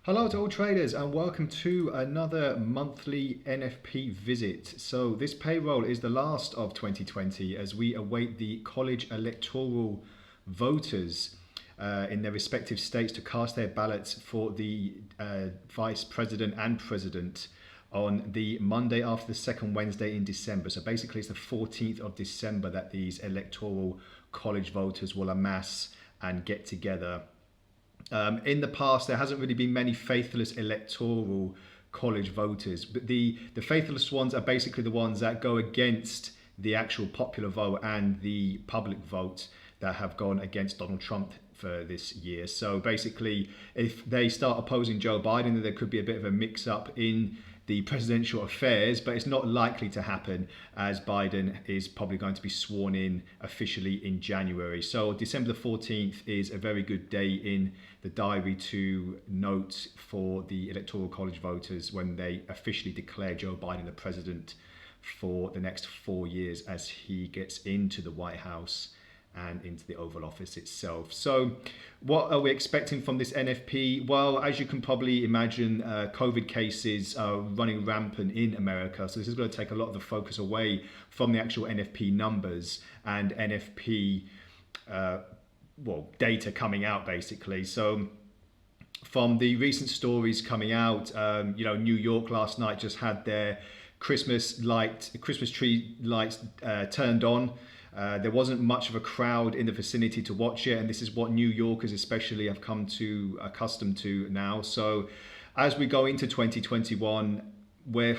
Hello to all traders and welcome to another monthly NFP visit. So this payroll is the last of 2020 as we await the college electoral voters in their respective states to cast their ballots for the vice president and president on the Monday after the second Wednesday in December. So basically it's the 14th of December that these electoral college voters will amass and get together. In the past, there hasn't really been many faithless electoral college voters, but the faithless ones are basically the ones that go against the actual popular vote and the public vote that have gone against Donald Trump for this year. So basically, if they start opposing Joe Biden, then there could be a bit of a mix-up in the presidential affairs, but it's not likely to happen as Biden is probably going to be sworn in officially in January. So December the 14th is a very good day in the diary to note for the Electoral College voters when they officially declare Joe Biden the president for the next 4 years as he gets into the White House and into the Oval Office itself. So what are we expecting from this NFP? Well, as you can probably imagine, COVID cases are running rampant in America. So this is going to take a lot of the focus away from the actual NFP numbers and NFP data coming out basically. So from the recent stories coming out, New York last night just had their Christmas tree lights turned on. There wasn't much of a crowd in the vicinity to watch it, and this is what New Yorkers especially have come to accustomed to now. So as we go into 2021, where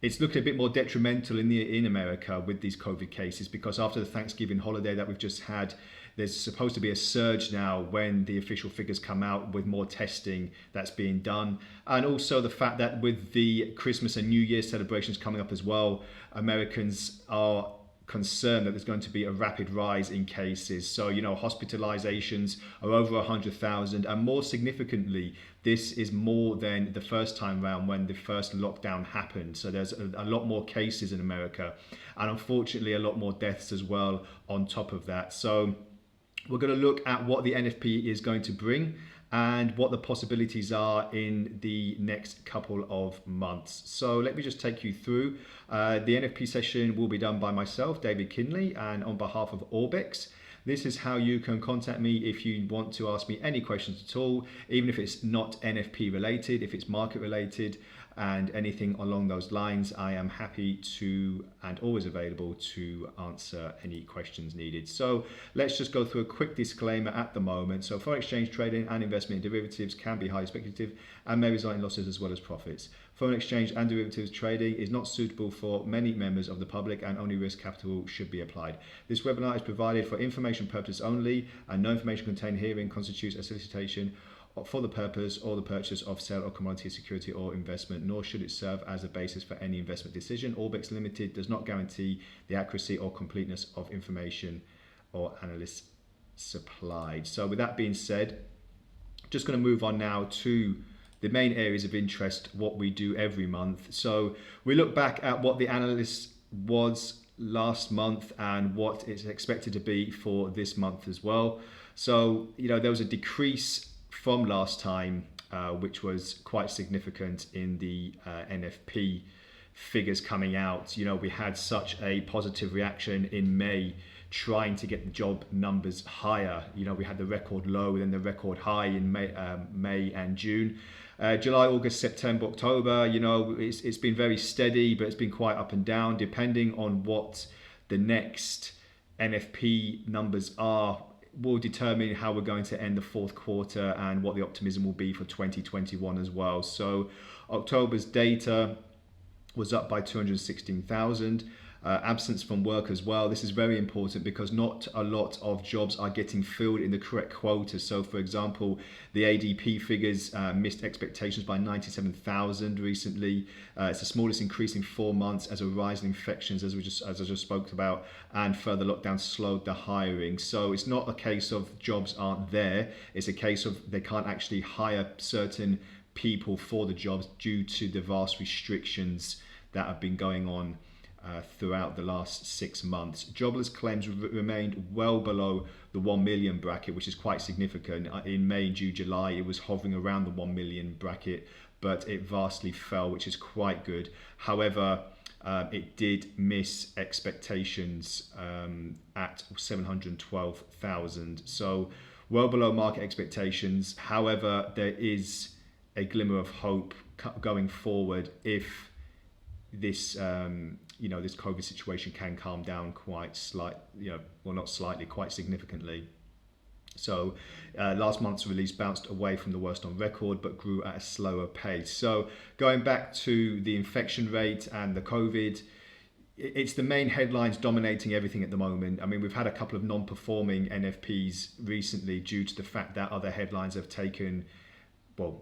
it's looking a bit more detrimental in America with these COVID cases, because after the Thanksgiving holiday that we've just had, there's supposed to be a surge now when the official figures come out with more testing that's being done. And also the fact that with the Christmas and New Year celebrations coming up as well, Americans are concerned that there's going to be a rapid rise in cases. So, hospitalizations are over 100,000, and more significantly, this is more than the first time round when the first lockdown happened. So there's a lot more cases in America, and unfortunately a lot more deaths as well on top of that. So we're going to look at what the NFP is going to bring and what the possibilities are in the next couple of months. So let me just take you through. The NFP session will be done by myself, David Kindley, and on behalf of Orbex. This is how you can contact me if you want to ask me any questions at all, even if it's not NFP related, if it's market related and anything along those lines. I am happy to and always available to answer any questions needed. So let's just go through a quick disclaimer at the moment. So foreign exchange trading and investment in derivatives can be highly speculative and may result in losses as well as profits. Foreign exchange and derivatives trading is not suitable for many members of the public and only risk capital should be applied. This webinar is provided for information purposes only, and no information contained herein constitutes a solicitation for the purpose or the purchase of sale or commodity, security or investment, nor should it serve as a basis for any investment decision. Orbex Limited does not guarantee the accuracy or completeness of information or analysts supplied. So with that being said, just going to move on now to the main areas of interest, what we do every month. So we look back at what the analyst was last month and what it's expected to be for this month as well. So, there was a decrease from last time, which was quite significant in the NFP figures coming out. We had such a positive reaction in May trying to get the job numbers higher. We had the record low, then the record high in May and June. July, August, September, October, it's been very steady, but it's been quite up and down depending on what the next NFP numbers are. Will determine how we're going to end the fourth quarter and what the optimism will be for 2021 as well. So October's data was up by 216,000. Absence from work as well. This is very important because not a lot of jobs are getting filled in the correct quota. So for example, the ADP figures missed expectations by 97,000 recently. It's the smallest increase in 4 months as a rise in infections, as I just spoke about, and further lockdown slowed the hiring. So it's not a case of jobs aren't there. It's a case of they can't actually hire certain people for the jobs due to the vast restrictions that have been going on throughout the last 6 months. Jobless claims remained well below the 1 million bracket, which is quite significant. In May, June, July, it was hovering around the 1 million bracket, but it vastly fell, which is quite good. However, it did miss expectations at 712,000. So well below market expectations. However, there is a glimmer of hope going forward if this this COVID situation can calm down quite quite significantly. So last month's release bounced away from the worst on record, but grew at a slower pace. So going back to the infection rate and the COVID, it's the main headlines dominating everything at the moment. I mean, we've had a couple of non-performing NFPs recently due to the fact that other headlines have taken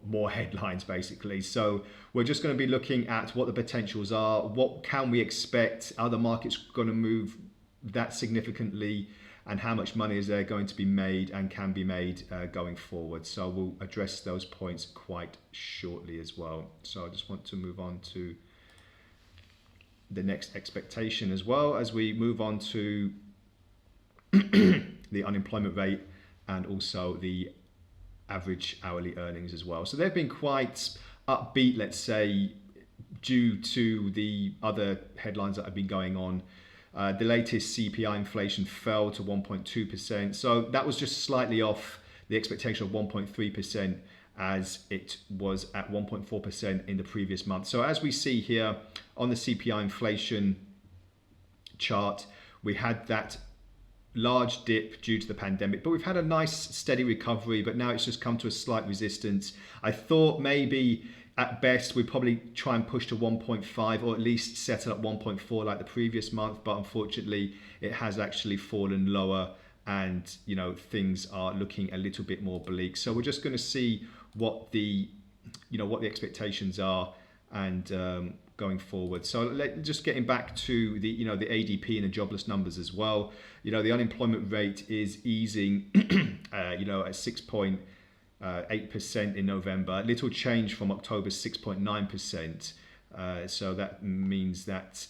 more headlines basically. So we're just going to be looking at what the potentials are. What can we expect? Are the markets going to move that significantly? And how much money is there going to be made and can be made going forward? So we'll address those points quite shortly as well. So I just want to move on to the next expectation as well as we move on to the unemployment rate and also the average hourly earnings as well. So they've been quite upbeat, let's say, due to the other headlines that have been going on. The latest CPI inflation fell to 1.2%. So that was just slightly off the expectation of 1.3% as it was at 1.4% in the previous month. So as we see here on the CPI inflation chart, we had that large dip due to the pandemic, but we've had a nice steady recovery, but now it's just come to a slight resistance. I thought maybe at best we'd probably try and push to 1.5 or at least settle at 1.4 like the previous month, but unfortunately it has actually fallen lower and things are looking a little bit more bleak. So we're just going to see what the expectations are and going forward. So just getting back to the the ADP and the jobless numbers as well. The unemployment rate is easing at 6.8% in November. Little change from October's 6.9%. So that means that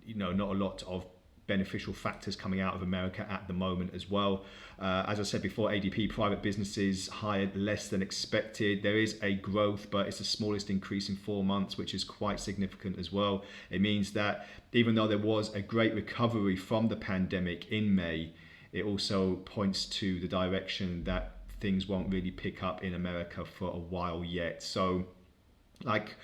not a lot of beneficial factors coming out of America at the moment as well. As I said before, ADP private businesses hired less than expected. There is a growth, but it's the smallest increase in 4 months, which is quite significant as well. It means that even though there was a great recovery from the pandemic in May, it also points to the direction that things won't really pick up in America for a while yet. So like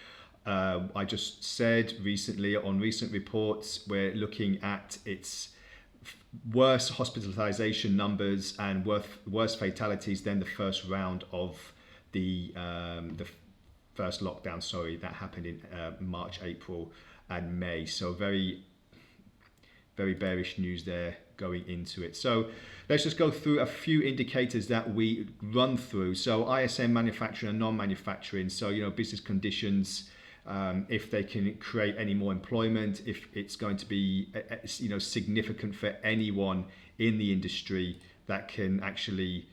I just said recently on recent reports, we're looking at its worse hospitalization numbers and worse fatalities than the first round of the first lockdown, that happened in March, April and May. So very, very bearish news there going into it. So let's just go through a few indicators that we run through. So ISM manufacturing and non-manufacturing. So, business conditions, if they can create any more employment, if it's going to be significant for anyone in the industry that can actually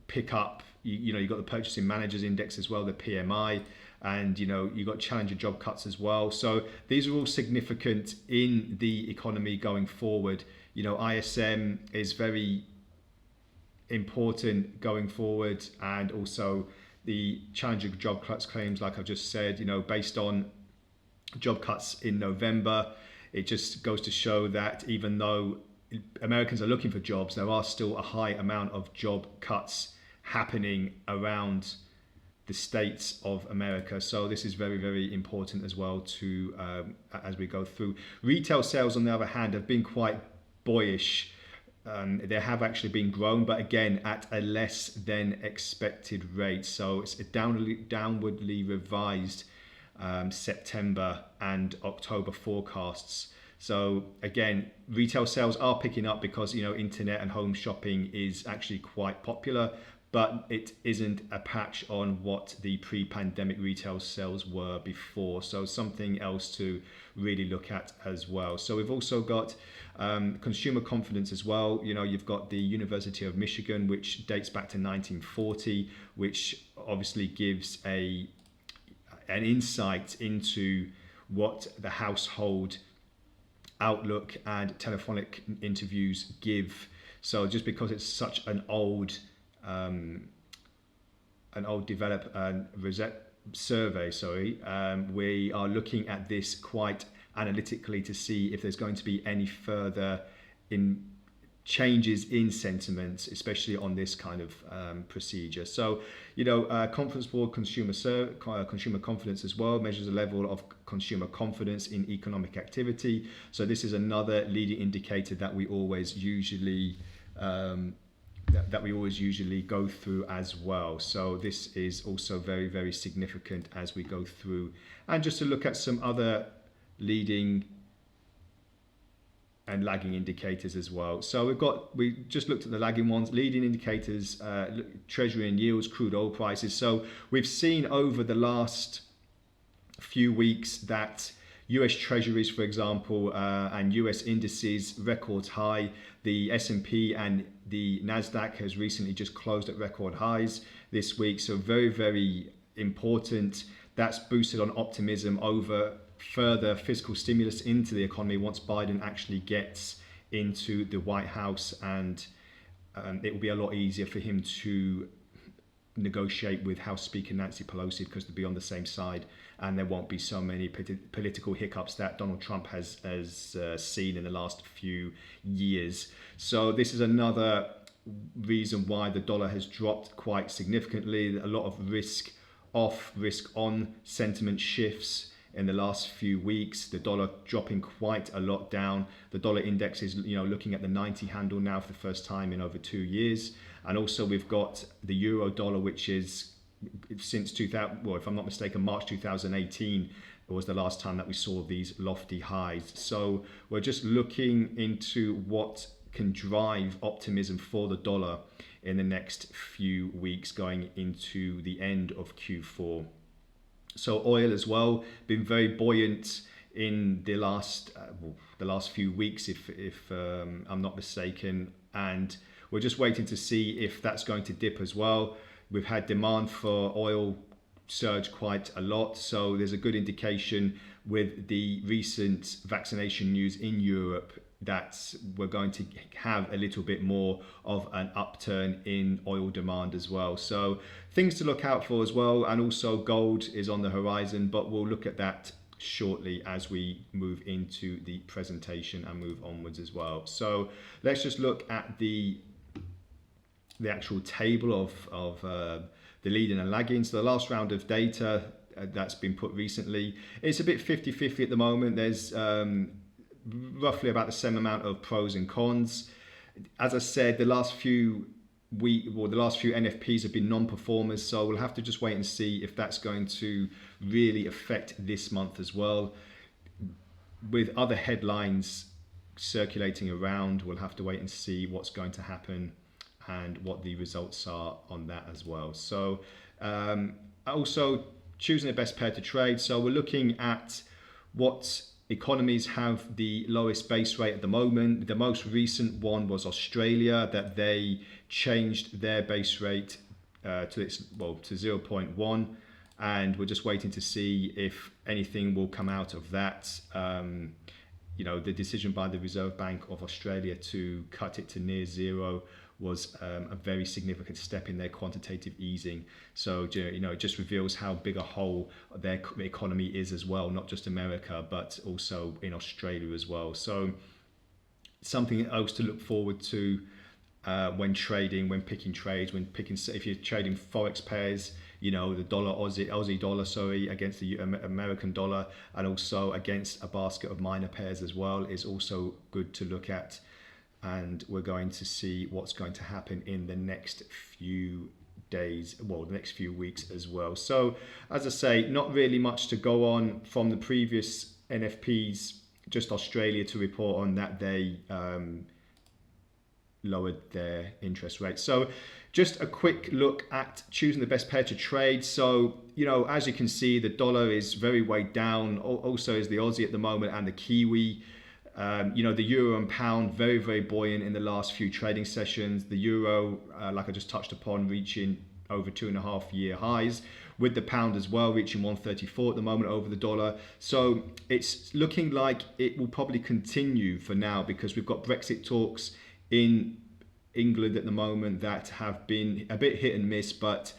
pick up. You've got the purchasing managers index as well, the PMI, and you've got challenger job cuts as well. So these are all significant in the economy going forward. ISM is very important going forward, and also the challenger job cuts claims, like I've just said, based on job cuts in November, it just goes to show that even though Americans are looking for jobs, there are still a high amount of job cuts happening around the states of America. So this is very, very important as well to as we go through. Retail sales, on the other hand, have been quite boyish. They have actually been grown, but again at a less than expected rate. So it's a downwardly revised September and October forecasts. So again, retail sales are picking up because internet and home shopping is actually quite popular, but it isn't a patch on what the pre-pandemic retail sales were before. So something else to really look at as well. So we've also got consumer confidence as well. You've got the University of Michigan, which dates back to 1940, which obviously gives an insight into what the household outlook and telephonic interviews give. So just because it's such an old develop survey, we are looking at this quite analytically to see if there's going to be any further changes in sentiment, especially on this kind of procedure. So, Conference Board consumer confidence as well measures the level of consumer confidence in economic activity. So this is another leading indicator that we always usually go through as well. So this is also very, very significant as we go through. And just to look at some other leading and lagging indicators as well. So we just looked at the lagging ones, leading indicators, treasury and yields, crude oil prices. So we've seen over the last few weeks that US treasuries, for example, and US indices records high. The S&P and the Nasdaq has recently just closed at record highs this week. So very, very important. That's boosted on optimism over further fiscal stimulus into the economy once Biden actually gets into the White House, and it will be a lot easier for him to negotiate with House Speaker Nancy Pelosi because they'll be on the same side, and there won't be so many political hiccups that Donald Trump has seen in the last few years. So this is another reason why the dollar has dropped quite significantly. A lot of risk off, risk on sentiment shifts in the last few weeks. The dollar dropping quite a lot down. The dollar index is looking at the 90 handle now for the first time in over 2 years. And also we've got the euro dollar, which is since 2000, well, if I'm not mistaken, March 2018 was the last time that we saw these lofty highs. So we're just looking into what can drive optimism for the dollar in the next few weeks going into the end of Q4. So oil as well, been very buoyant in the last few weeks, if I'm not mistaken, and we're just waiting to see if that's going to dip as well. We've had demand for oil surge quite a lot, so there's a good indication with the recent vaccination news in Europe that we're going to have a little bit more of an upturn in oil demand as well. So things to look out for as well. And also gold is on the horizon, but we'll look at that shortly as we move into the presentation and move onwards as well. So let's just look at the actual table of the leading and lagging. So the last round of data that's been put recently, it's a bit 50-50 at the moment. There's roughly about the same amount of pros and cons. As I said, the last few NFPs have been non-performers, so we'll have to just wait and see if that's going to really affect this month as well. With other headlines circulating around, we'll have to wait and see what's going to happen and what the results are on that as well. So also choosing the best pair to trade. So we're looking at what economies have the lowest base rate at the moment. The most recent one was Australia, that they changed their base rate to 0.1, and we're just waiting to see if anything will come out of that. The decision by the Reserve Bank of Australia to cut it to near zero was a very significant step in their quantitative easing. So, it just reveals how big a hole their economy is as well, not just America, but also in Australia as well. So something else to look forward to when trading, when picking trades, if you're trading Forex pairs, the Aussie dollar, against the American dollar, and also against a basket of minor pairs as well, is also good to look at. And we're going to see what's going to happen in the next few days, the next few weeks as well. So as I say, not really much to go on from the previous NFPs, just Australia to report on that they lowered their interest rates. So just a quick look at choosing the best pair to trade. So, as you can see, the dollar is very weighed down. Also is the Aussie at the moment and the Kiwi. The euro and pound, very, very buoyant in the last few trading sessions. The euro, like I just touched upon, reaching over 2.5 year highs, with the pound as well reaching 134 at the moment over the dollar. So it's looking like it will probably continue for now, because we've got Brexit talks in England at the moment that have been a bit hit and miss, but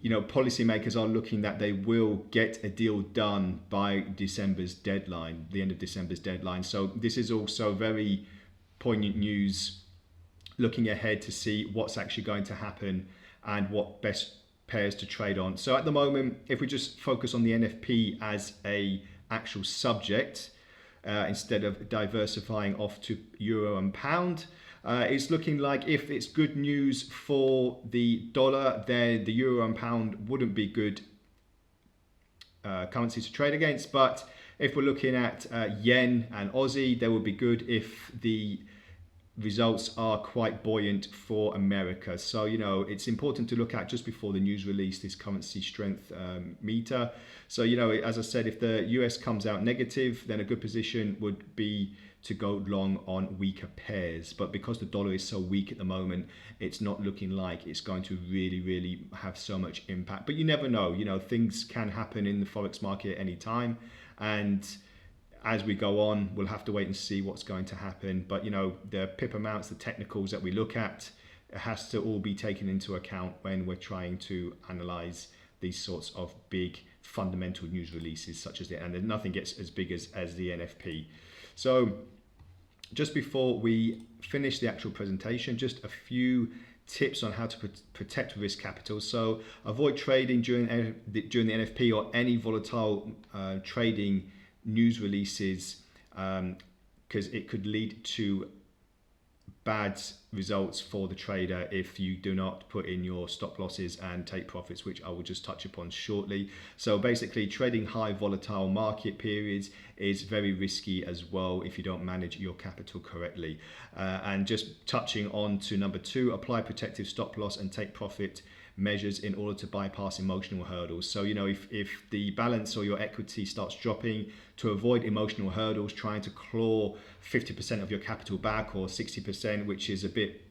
policymakers are looking that they will get a deal done by December's deadline, the end of December's deadline. So this is also very poignant news looking ahead to see what's actually going to happen and what best pairs to trade on. So at the moment, if we just focus on the NFP as a actual subject, instead of diversifying off to euro and pound, it's looking like if it's good news for the dollar, then the euro and pound wouldn't be good currencies to trade against. But if we're looking at yen and Aussie, they would be good if the results are quite buoyant for America. So, it's important to look at just before the news release, this currency strength meter. So, as I said, if the US comes out negative, then a good position would be to go long on weaker pairs. But because the dollar is so weak at the moment, it's not looking like it's going to really have so much impact. But you never know, things can happen in the Forex market at any time. And as we go on, we'll have to wait and see what's going to happen. But, the pip amounts, the technicals that we look at, it has to all be taken into account when we're trying to analyze these sorts of big fundamental news releases such as and nothing gets as big as the NFP. So just before we finish the actual presentation, just a few tips on how to protect risk capital. So avoid trading during the NFP or any volatile trading news releases, because it could lead to bad results for the trader if you do not put in your stop losses and take profits, which I will just touch upon shortly. So basically, trading high volatile market periods is very risky as well if you don't manage your capital correctly. And just touching on to number 2, apply protective stop loss and take profit measures in order to bypass emotional hurdles. So, if the balance or your equity starts dropping, to avoid emotional hurdles, trying to claw 50% of your capital back or 60%, which is a bit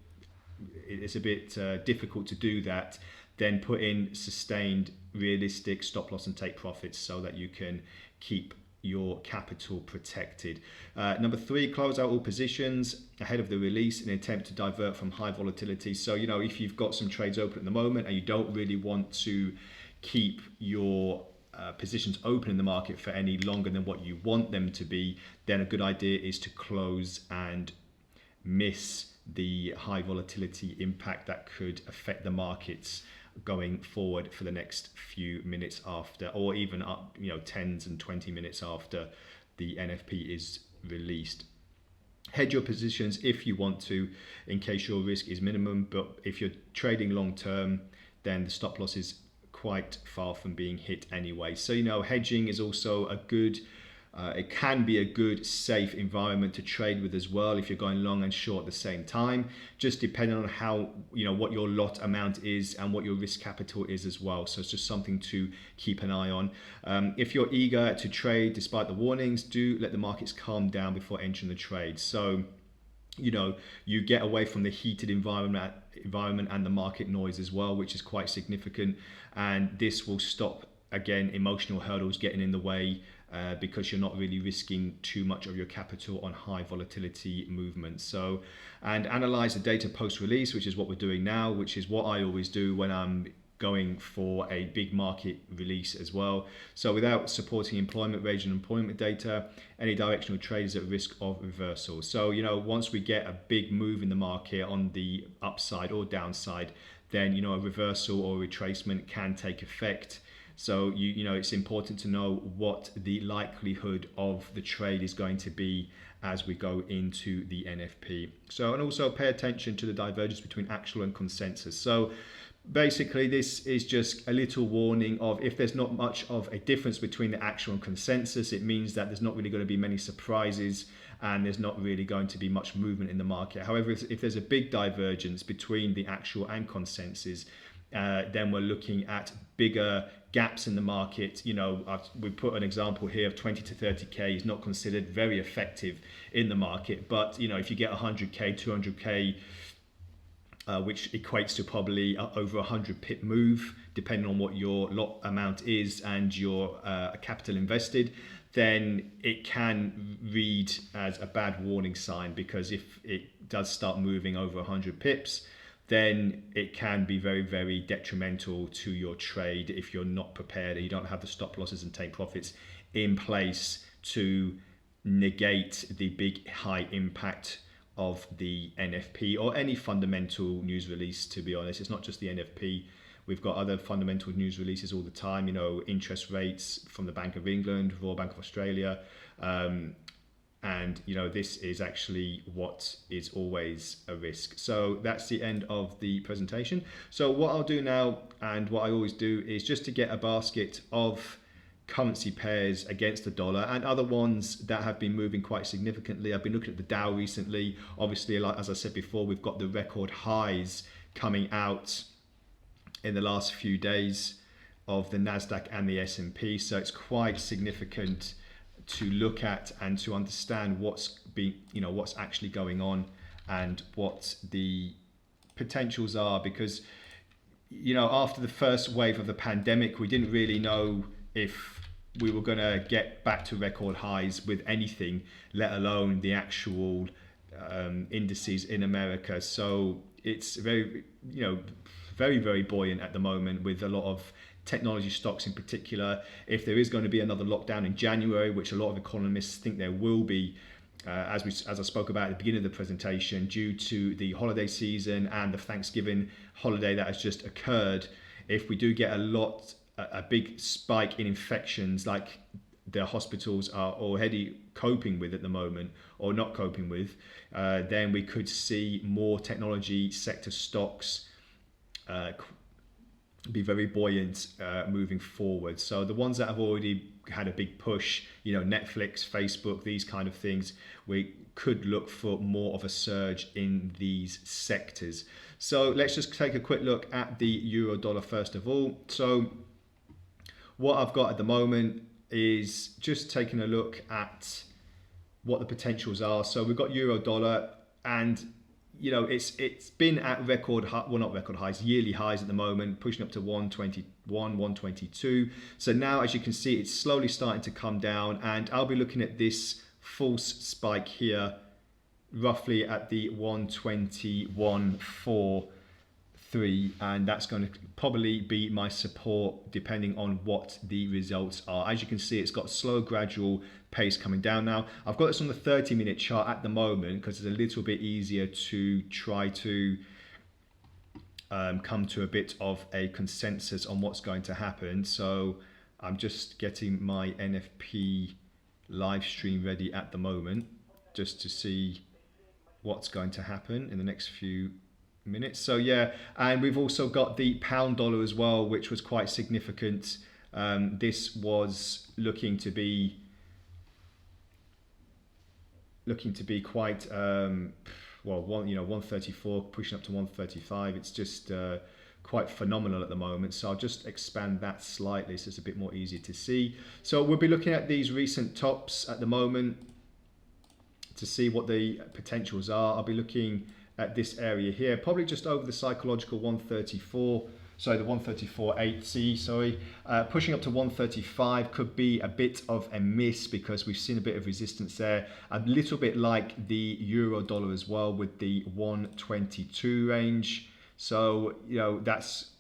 difficult to do that, then put in sustained, realistic stop loss and take profits so that you can keep your capital protected. Number 3, close out all positions ahead of the release in an attempt to divert from high volatility. So, if you've got some trades open at the moment and you don't really want to keep your positions open in the market for any longer than what you want them to be, then a good idea is to close and miss the high volatility impact that could affect the markets going forward for the next few minutes after, or even up 10s and 20 minutes after the NFP is released. Hedge your positions if you want to, in case your risk is minimum, but if you're trading long term, then the stop loss is quite far from being hit anyway. So hedging is also a good it can be a good, safe environment to trade with as well if you're going long and short at the same time, just depending on how, what your lot amount is and what your risk capital is as well. So it's just something to keep an eye on. If you're eager to trade despite the warnings, do let the markets calm down before entering the trade. So, you get away from the heated environment and the market noise as well, which is quite significant. And this will stop, again, emotional hurdles getting in the way, because you're not really risking too much of your capital on high volatility movements. So, and analyze the data post-release, which is what we're doing now, which is what I always do when I'm going for a big market release as well. So without supporting employment wage and employment data, any directional trade is at risk of reversal. So, once we get a big move in the market on the upside or downside, then, a reversal or retracement can take effect. So, it's important to know what the likelihood of the trade is going to be as we go into the NFP. So, and also pay attention to the divergence between actual and consensus. So, basically, this is just a little warning of if there's not much of a difference between the actual and consensus, it means that there's not really going to be many surprises and there's not really going to be much movement in the market. However, if there's a big divergence between the actual and consensus, then we're looking at bigger gaps in the market. We put an example here of 20 to 30k is not considered very effective in the market, but if you get 100k, 200k which equates to probably over 100 pip move, depending on what your lot amount is and your capital invested, then it can read as a bad warning sign, because if it does start moving over 100 pips, then it can be very, very detrimental to your trade if you're not prepared and you don't have the stop losses and take profits in place to negate the big high impact of the NFP or any fundamental news release. To be honest, it's not just the NFP. We've got other fundamental news releases all the time, interest rates from the Bank of England, Royal Bank of Australia. And this is actually what is always a risk. So that's the end of the presentation. So what I'll do now, and what I always do, is just to get a basket of currency pairs against the dollar and other ones that have been moving quite significantly. I've been looking at the Dow recently. Obviously, like as I said before, we've got the record highs coming out in the last few days of the Nasdaq and the S&P. So it's quite significant to look at and to understand what's actually going on and what the potentials are, because after the first wave of the pandemic, we didn't really know if we were going to get back to record highs with anything, let alone the actual indices in America. So it's very, very, very buoyant at the moment, with a lot of technology stocks in particular. If there is going to be another lockdown in January, which a lot of economists think there will be, as I spoke about at the beginning of the presentation, due to the holiday season and the Thanksgiving holiday that has just occurred, if we do get a big spike in infections like the hospitals are already coping with at the moment, or not coping with, then we could see more technology sector stocks be very buoyant moving forward. So the ones that have already had a big push, Netflix, Facebook, these kind of things, we could look for more of a surge in these sectors. So let's just take a quick look at the euro dollar first of all. So what I've got at the moment is just taking a look at what the potentials are. So we've got euro dollar, and it's been at not record highs, yearly highs at the moment, pushing up to 121, 122. So now, as you can see, it's slowly starting to come down, and I'll be looking at this false spike here, roughly at the 121.43, and that's going to probably be my support depending on what the results are. As you can see, it's got a slow, gradual pace coming down now. I've got this on the 30-minute chart at the moment because it's a little bit easier to try to come to a bit of a consensus on what's going to happen. So I'm just getting my NFP live stream ready at the moment, just to see what's going to happen in the next few minutes. So yeah, and we've also got the pound dollar as well, which was quite significant. This was looking to be quite 134 pushing up to 135. It's just quite phenomenal at the moment. So I'll just expand that slightly so it's a bit more easy to see. So we'll be looking at these recent tops at the moment to see what the potentials are. I'll be looking at this area here, probably just over the psychological 134, sorry, the 134.8, pushing up to 135 could be a bit of a miss because we've seen a bit of resistance there, a little bit like the euro dollar as well with the 122 range. So that's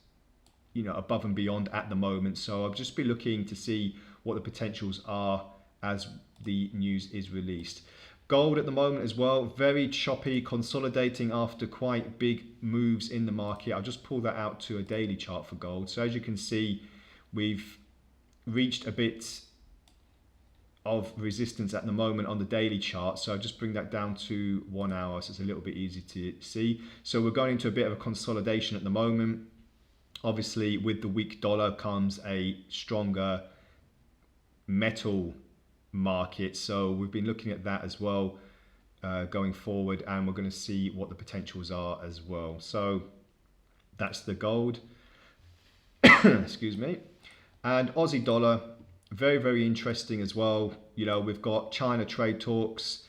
above and beyond at the moment. So I'll just be looking to see what the potentials are as the news is released. Gold at the moment as well, very choppy, consolidating after quite big moves in the market. I'll just pull that out to a daily chart for gold. So as you can see, we've reached a bit of resistance at the moment on the daily chart. So I'll just bring that down to 1 hour so it's a little bit easy to see. So we're going into a bit of a consolidation at the moment. Obviously, with the weak dollar comes a stronger metal market, so we've been looking at that as well going forward, and we're going to see what the potentials are as well. So that's the gold. Excuse me. And Aussie dollar, very, very interesting as well. We've got China trade talks,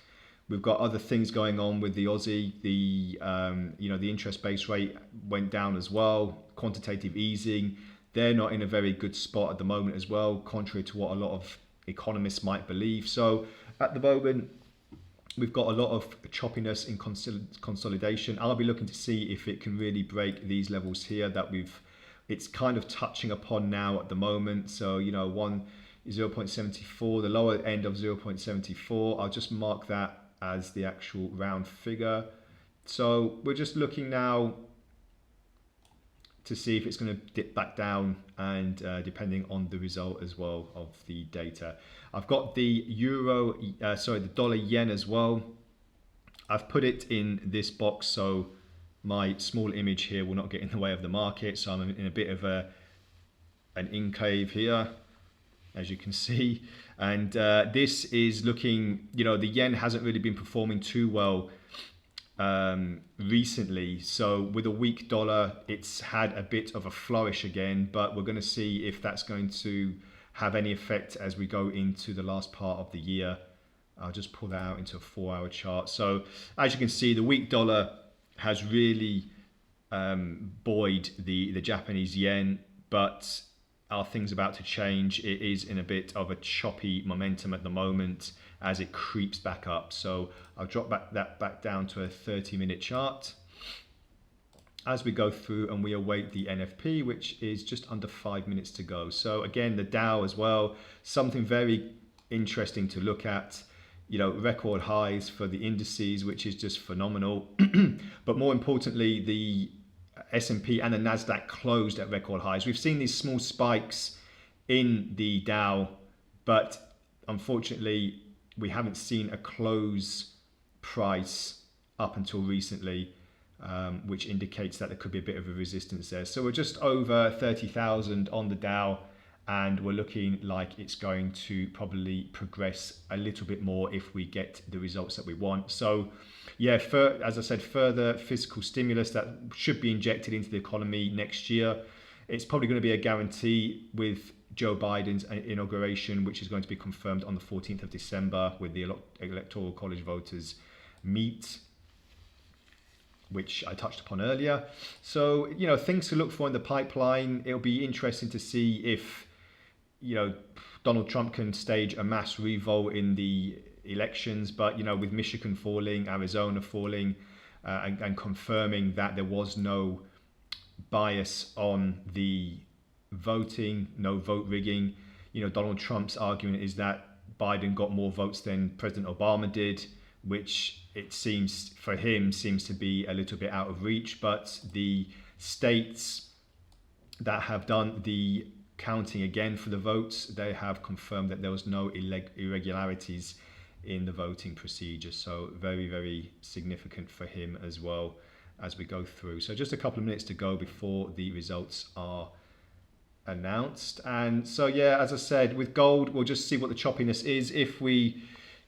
We've got other things going on with the Aussie. The the interest base rate went down as well. Quantitative easing, they're not in a very good spot at the moment as well, contrary to what a lot of economists might believe. So at the moment, we've got a lot of choppiness in consolidation. I'll be looking to see if it can really break these levels here that it's kind of touching upon now at the moment. So 0.74, the lower end of 0.74. I'll just mark that as the actual round figure. So we're just looking now to see if it's going to dip back down, and depending on the result as well of the data. I've got the the dollar yen as well. I've put it in this box so my small image here will not get in the way of the market. So I'm in a bit of an enclave here, as you can see. And this is looking, the yen hasn't really been performing too well recently. So with a weak dollar, it's had a bit of a flourish again, but we're going to see if that's going to have any effect as we go into the last part of the year. I'll just pull that out into a 4-hour chart. So as you can see, the weak dollar has really buoyed the Japanese yen, but are things about to change? It is in a bit of a choppy momentum at the moment as it creeps back up. So I'll drop that back down to a 30-minute chart as we go through and we await the NFP, which is just under 5 minutes to go. So again, the Dow as well, something very interesting to look at. Record highs for the indices, which is just phenomenal. But more importantly, the S&P and the Nasdaq closed at record highs. We've seen these small spikes in the Dow, but unfortunately we haven't seen a close price up until recently, which indicates that there could be a bit of a resistance there. So we're just over 30,000 on the Dow, and we're looking like it's going to probably progress a little bit more if we get the results that we want. So yeah, as I said, further fiscal stimulus that should be injected into the economy next year. It's probably going to be a guarantee with Joe Biden's inauguration, which is going to be confirmed on the 14th of December with the Electoral College voters meet, which I touched upon earlier. So, things to look for in the pipeline. It'll be interesting to see if, Donald Trump can stage a mass revolt in the elections, but with Michigan falling, Arizona falling, and confirming that there was no bias on the voting, no vote rigging. Donald Trump's argument is that Biden got more votes than President Obama did, which it seems for him seems to be a little bit out of reach. But the states that have done the counting again for the votes, they have confirmed that there was no irregularities in the voting procedure. So very, very significant for him as well as we go through. So just a couple of minutes to go before the results are announced. And so, yeah, as I said, with gold, we'll just see what the choppiness is. If we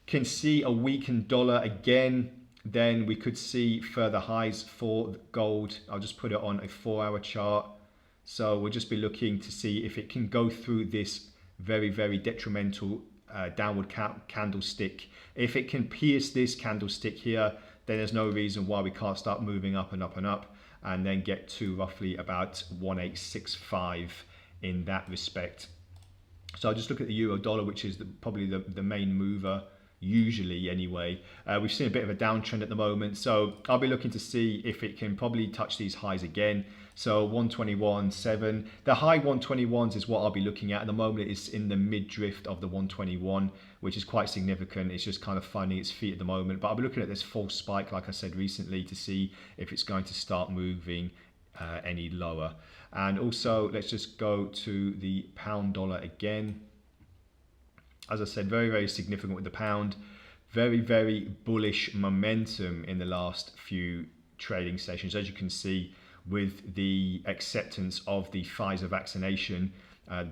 can see a weakened dollar again, then we could see further highs for gold. I'll just put it on a 4-hour chart. So we'll just be looking to see if it can go through this very, very detrimental downward candlestick. If it can pierce this candlestick here, then there's no reason why we can't start moving up and up and up, and then get to roughly about 1865 in that respect. So I'll just look at the euro dollar, which is probably the main mover usually anyway. We've seen a bit of a downtrend at the moment, so I'll be looking to see if it can probably touch these highs again. So 121.7, the high 121s is what I'll be looking at the moment. It's in the mid drift of the 121, which is quite significant. It's just kind of finding its feet at the moment, but I'll be looking at this false spike, like I said recently, to see if it's going to start moving any lower. And also, let's just go to the pound dollar again. As I said, very, very significant with the pound. Very, very bullish momentum in the last few trading sessions. As you can see, with the acceptance of the Pfizer vaccination,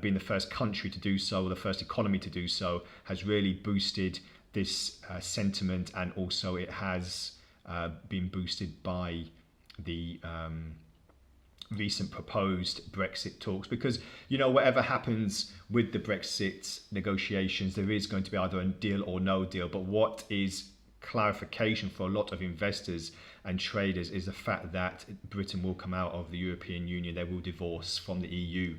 being the first country to do so, or the first economy to do so, has really boosted this sentiment. And also it has been boosted by the recent proposed Brexit talks, because whatever happens with the Brexit negotiations, there is going to be either a deal or no deal. But what is clarification for a lot of investors and traders is the fact that Britain will come out of the European Union. They will divorce from the EU,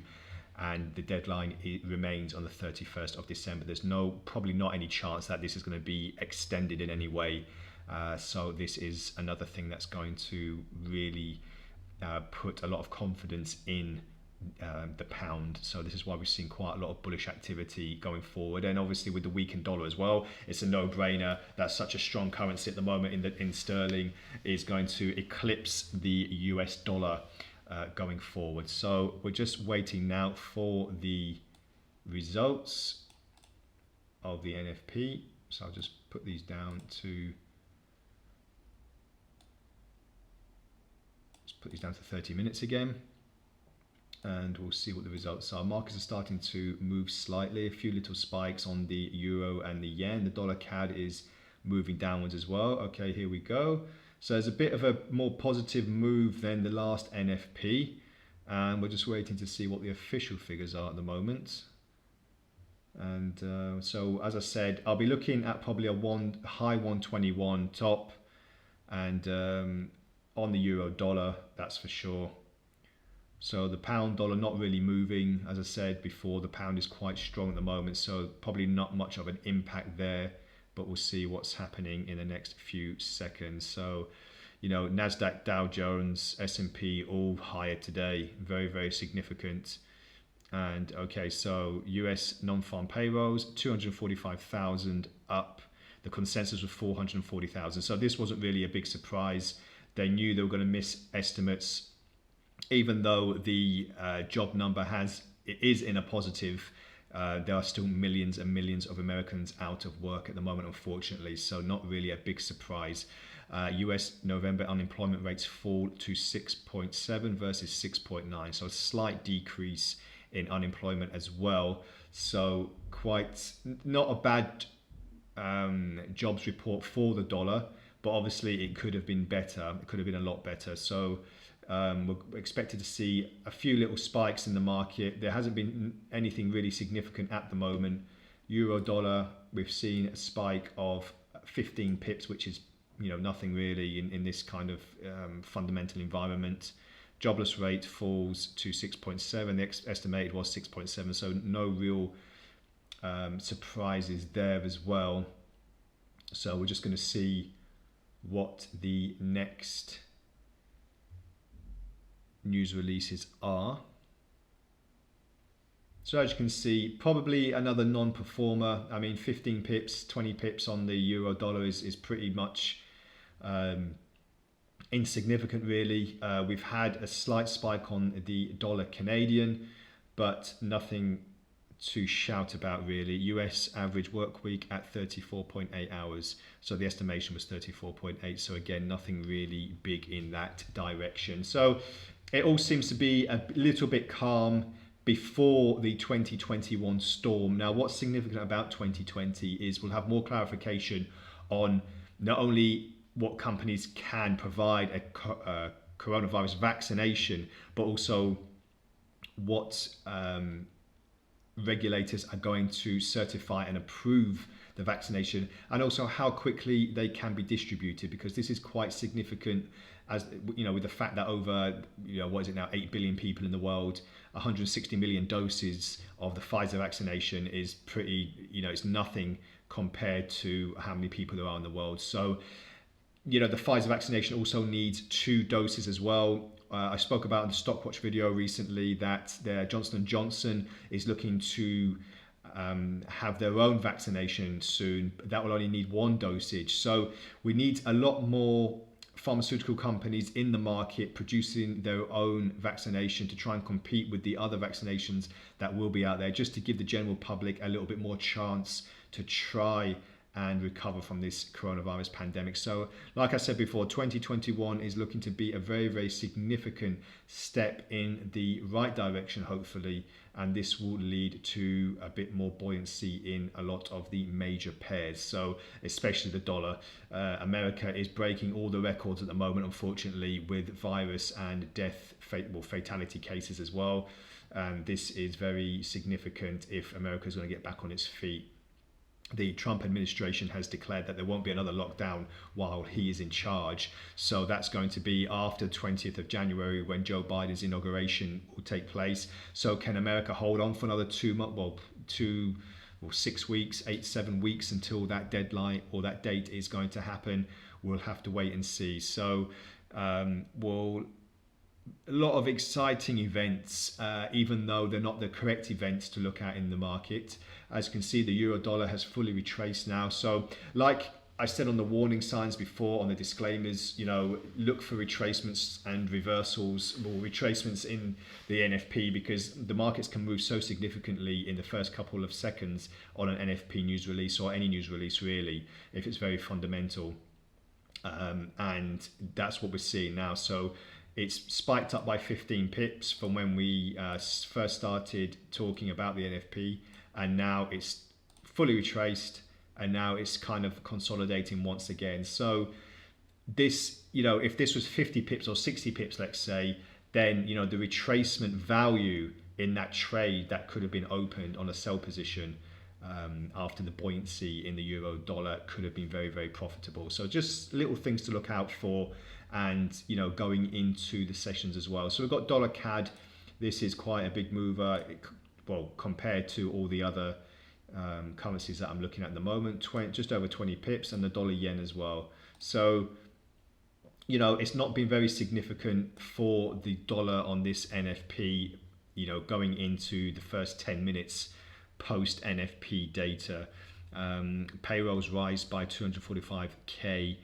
and the deadline remains on the 31st of December. There's probably not any chance that this is going to be extended in any way. So this is another thing that's going to really put a lot of confidence in the pound. So this is why we've seen quite a lot of bullish activity going forward, and obviously with the weakened dollar as well, it's a no-brainer that such a strong currency at the moment in sterling is going to eclipse the US dollar going forward. So we're just waiting now for the results of the NFP. So I'll just put these down to 30 minutes again, and we'll see what the results are. Markets are starting to move slightly, a few little spikes on the euro and the yen. The dollar CAD is moving downwards as well. Okay, here we go. So there's a bit of a more positive move than the last NFP, and we're just waiting to see what the official figures are at the moment. And so as I said, I'll be looking at probably a high 121 top, and on the euro dollar, that's for sure. So the pound dollar not really moving. As I said before, the pound is quite strong at the moment, so probably not much of an impact there, but we'll see what's happening in the next few seconds. So, you know, NASDAQ, Dow Jones, S&P all higher today, very, very significant. And okay, so US non-farm payrolls, 245,000 up. The consensus was 440,000. So this wasn't really a big surprise. They knew they were going to miss estimates, even though the job number is in a positive. There are still millions and millions of Americans out of work at the moment, unfortunately. So not really a big surprise. US November unemployment rates fall to 6.7 versus 6.9. So a slight decrease in unemployment as well. So quite not a bad jobs report for the dollar, but obviously it could have been better. It could have been a lot better. So we're expected to see a few little spikes in the market. There hasn't been anything really significant at the moment. Euro dollar, we've seen a spike of 15 pips, which is, you know, nothing really in this kind of fundamental environment. Jobless rate falls to 6.7. The estimated was 6.7, so no real surprises there as well. So we're just going to see what the next news releases are. So as you can see, probably another non-performer. I mean, 15 pips, 20 pips on the euro dollar is pretty much insignificant really. We've had a slight spike on the dollar Canadian, but nothing to shout about really. US average work week at 34.8 hours. So the estimation was 34.8. So again, nothing really big in that direction. So it all seems to be a little bit calm before the 2021 storm. Now, what's significant about 2020 is we'll have more clarification on not only what companies can provide a coronavirus vaccination, but also what regulators are going to certify and approve the vaccination, and also how quickly they can be distributed, because this is quite significant, as you know, with the fact that over, you know, what is it now, 8 billion people in the world, 160 million doses of the Pfizer vaccination is pretty, you know, it's nothing compared to how many people there are in the world. So, you know, the Pfizer vaccination also needs 2 doses as well. I spoke about in the Stockwatch video recently that Johnson & Johnson is looking to have their own vaccination soon. That will only need 1 dosage. So we need a lot more pharmaceutical companies in the market producing their own vaccination to try and compete with the other vaccinations that will be out there, just to give the general public a little bit more chance to try and recover from this coronavirus pandemic. So like I said before, 2021 is looking to be a very, very significant step in the right direction, hopefully, and this will lead to a bit more buoyancy in a lot of the major pairs, so especially the dollar. America is breaking all the records at the moment, unfortunately, with virus and fatality cases as well, and this is very significant if America is going to get back on its feet. the Trump administration has declared that there won't be another lockdown while he is in charge. So that's going to be after 20th of January when Joe Biden's inauguration will take place. So can America hold on for another 2 months, well, 2 or 6 weeks, 7 weeks until that deadline or that date is going to happen? We'll have to wait and see. So a lot of exciting events, even though they're not the correct events to look at in the market. As you can see, the euro dollar has fully retraced now. So like I said on the warning signs before, on the disclaimers, look for retracements and reversals or retracements in the NFP, because the markets can move so significantly in the first couple of seconds on an NFP news release, or any news release really, if it's very fundamental. And that's what we're seeing now. So it's spiked up by 15 pips from when we first started talking about the NFP, and now it's fully retraced, and now it's kind of consolidating once again. So this, if this was 50 pips or 60 pips, let's say, then, the retracement value in that trade that could have been opened on a sell position after the buoyancy in the euro dollar could have been very, very profitable. So just little things to look out for, and going into the sessions as well. So we've got dollar CAD. This is quite a big mover, compared to all the other currencies that I'm looking at the moment, just over 20 pips, and the dollar yen as well. So it's not been very significant for the dollar on this NFP, going into the first 10 minutes post NFP data. Payrolls rise by 245k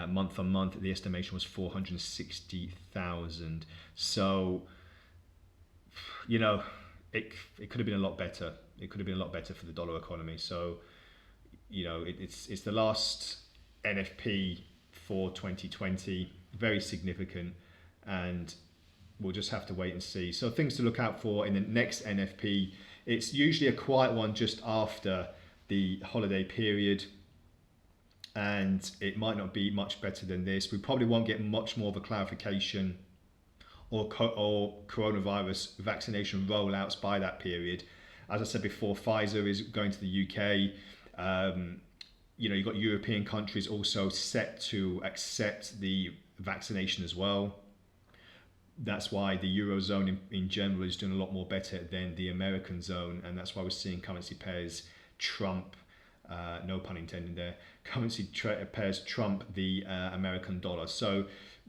month on month. The estimation was 460,000. So it could have been a lot better. It could have been a lot better for the dollar economy. So it's the last NFP for 2020, very significant, and we'll just have to wait and see. So things to look out for in the next NFP. It's usually a quiet one just after the holiday period, and it might not be much better than this. We probably won't get much more of a clarification or coronavirus vaccination rollouts by that period. As I said before, Pfizer is going to the UK. You've got European countries also set to accept the vaccination as well. That's why the Eurozone in general is doing a lot more better than the American zone, and that's why we're seeing currency pairs trump, no pun intended there, pairs trump the American dollar. So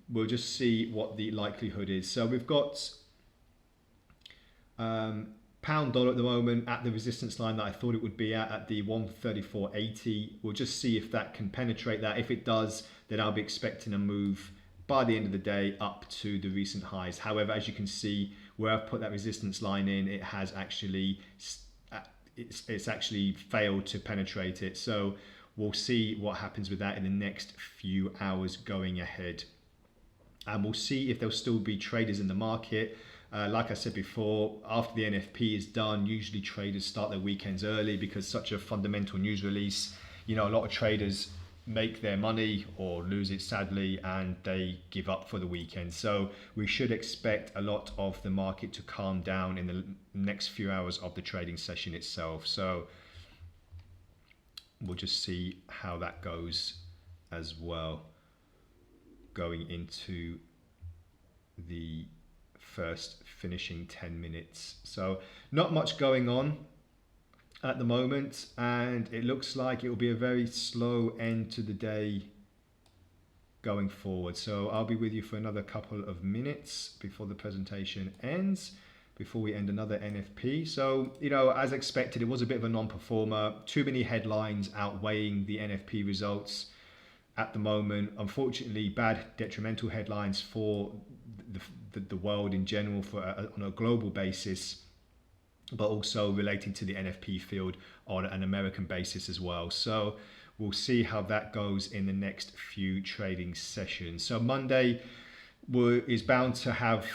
we'll just see what the likelihood is. So we've got pound dollar at the moment at the resistance line that I thought it would be at the 134.80. We'll just see if that can penetrate that. If it does, then I'll be expecting a move by the end of the day up to the recent highs. However, as you can see, where I've put that resistance line in, it has actually it's actually failed to penetrate it. So we'll see what happens with that in the next few hours going ahead, and we'll see if there'll still be traders in the market. Like I said before, after the NFP is done, usually traders start their weekends early because such a fundamental news release, a lot of traders make their money or lose it sadly, and they give up for the weekend. So we should expect a lot of the market to calm down in the next few hours of the trading session itself. So we'll just see how that goes as well going into the first finishing 10 minutes. So not much going on at the moment, and it looks like it will be a very slow end to the day going forward. So I'll be with you for another couple of minutes before the presentation ends, before we end another NFP. So, as expected, it was a bit of a non-performer. Too many headlines outweighing the NFP results at the moment. Unfortunately, bad detrimental headlines for the world in general, on a global basis, but also relating to the NFP field on an American basis as well. So we'll see how that goes in the next few trading sessions. So Monday is bound to have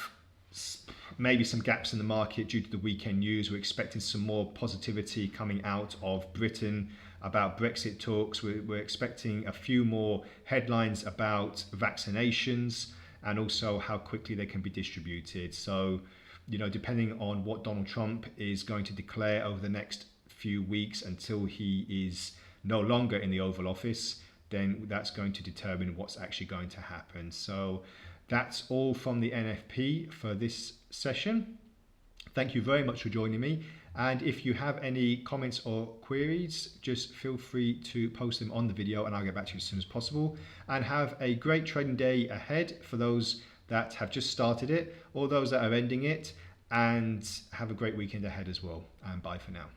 maybe some gaps in the market due to the weekend news. We're expecting some more positivity coming out of Britain about Brexit talks. We're expecting a few more headlines about vaccinations and also how quickly they can be distributed. So, depending on what Donald Trump is going to declare over the next few weeks until he is no longer in the Oval Office, then that's going to determine what's actually going to happen. So that's all from the NFP for this session. Thank you very much for joining me. And if you have any comments or queries, just feel free to post them on the video and I'll get back to you as soon as possible. And have a great trading day ahead for those that have just started it or those that are ending it. And have a great weekend ahead as well. And bye for now.